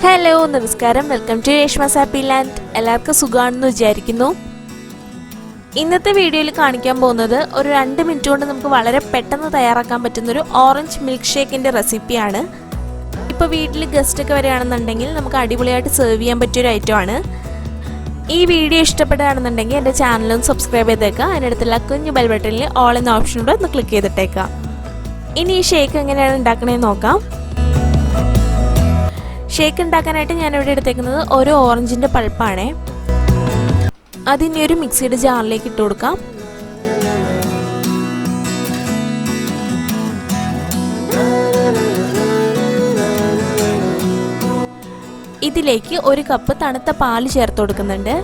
Hello നമസ്കാരം, welcome to Reshmahappyland. എല്ലാവർക്കും സുഖമാണെന്ന് വിചാരിക്കുന്നു. ഇന്നത്തെ വീഡിയോയിൽ കാണിക്കാൻ പോകുന്നത് ഒരു 2 മിനിറ്റ് കൊണ്ട് നമുക്ക് വളരെ പെട്ടെന്ന് തയ്യാറാക്കാൻ പറ്റുന്ന ഒരു ഓറഞ്ച് മിൽക്ക് ഷേക്കിന്റെ റെസിപ്പിയാണ്. ഇപ്പോൾ വീട്ടിൽ ഗസ്റ്റ് ഒക്കെ വരികയാണെന്നുണ്ടെങ്കിൽ നമുക്ക് അടിപൊളിയായിട്ട് സെർവ് ചെയ്യാൻ പറ്റിയൊരു ഐറ്റമാണ്. ഈ വീഡിയോ ഇഷ്ടപ്പെടുകയാണെന്നുണ്ടെങ്കിൽ എൻ്റെ ചാനലൊന്ന് സബ്സ്ക്രൈബ് ചെയ്തേക്കുക. അതിനടുത്തുള്ള കുഞ്ഞു ബെൽ ബട്ടണിൽ ഓൾ എന്ന ഓപ്ഷനൂടെ ഒന്ന് ക്ലിക്ക് ചെയ്തിട്ടേക്കുക. ഇനി ഈ ഷേക്ക് എങ്ങനെയാണ് ഉണ്ടാക്കണമെന്ന് നോക്കാം. ഷേക്ക് ഉണ്ടാക്കാനായിട്ട് ഞാനിവിടെ എടുത്തേക്കുന്നത് ഒരു ഓറഞ്ചിൻ്റെ പൾപ്പാണ്. അതിനെ ഒരു മിക്സിയുടെ ജാറിലേക്ക് ഇട്ട് കൊടുക്കാം. ഇതിലേക്ക് 1 കപ്പ് തണുത്ത പാല് ചേർത്ത് കൊടുക്കുന്നുണ്ട്.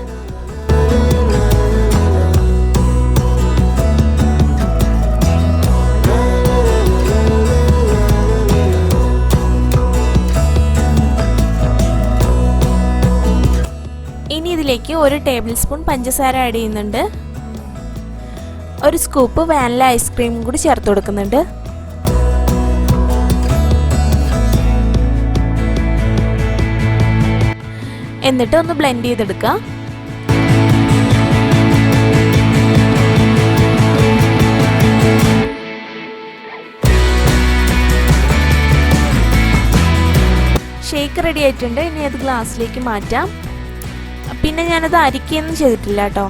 ഇനി ഇതിലേക്ക് 1 ടേബിൾ സ്പൂൺ പഞ്ചസാര ആഡ് ചെയ്യുന്നുണ്ട്. 1 സ്കൂപ്പ് വാനില ഐസ്ക്രീം കൂടി ചേർത്ത് കൊടുക്കുന്നുണ്ട്. എന്നിട്ട് ഒന്ന് ബ്ലെൻഡ് ചെയ്തെടുക്കുക. ഷേക്ക് റെഡി ആയിട്ടുണ്ട്. ഇനി അത് ഗ്ലാസ്സിലേക്ക് മാറ്റാം. പിന്നെ ഞാനത് അരിക്കൊന്നും ചെയ്തിട്ടില്ല കേട്ടോ.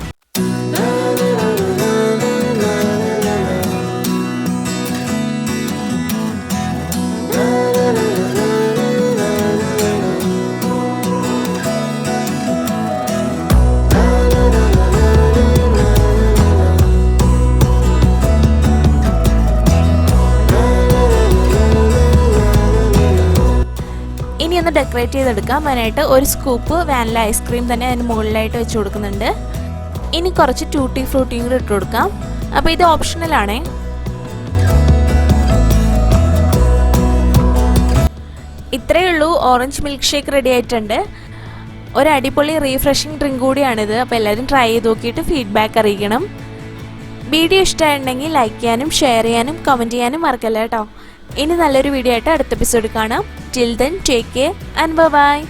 ഇനി ഒന്ന് ഡെക്കറേറ്റ് ചെയ്തെടുക്കാം. അതിനായിട്ട് 1 സ്കൂപ്പ് വാനില ഐസ്ക്രീം തന്നെ അതിന് മുകളിലായിട്ട് വെച്ച് കൊടുക്കുന്നുണ്ട്. ഇനി കുറച്ച് ടൂട്ടി ഫ്രൂട്ടിയും കൂടി ഇട്ട് കൊടുക്കാം. അപ്പോൾ ഇത് ഓപ്ഷണലാണേ. ഇത്രയേ ഉള്ളൂ, ഓറഞ്ച് മിൽക്ക് ഷേക്ക് റെഡി ആയിട്ടുണ്ട്. ഒരു അടിപൊളി റീഫ്രഷിംഗ് ഡ്രിങ്ക് കൂടിയാണിത്. അപ്പോൾ എല്ലാവരും ട്രൈ ചെയ്ത് നോക്കിയിട്ട് ഫീഡ്ബാക്ക് അറിയിക്കണം. വീഡിയോ ഇഷ്ടമായിട്ടുണ്ടെങ്കിൽ ലൈക്ക് ചെയ്യാനും ഷെയർ ചെയ്യാനും കമൻറ്റ് ചെയ്യാനും മറക്കല്ല കേട്ടോ. ഇനി നല്ലൊരു വീഡിയോ ആയിട്ട് അടുത്ത എപ്പിസോഡ് കാണാം. Till then, take care and bye-bye.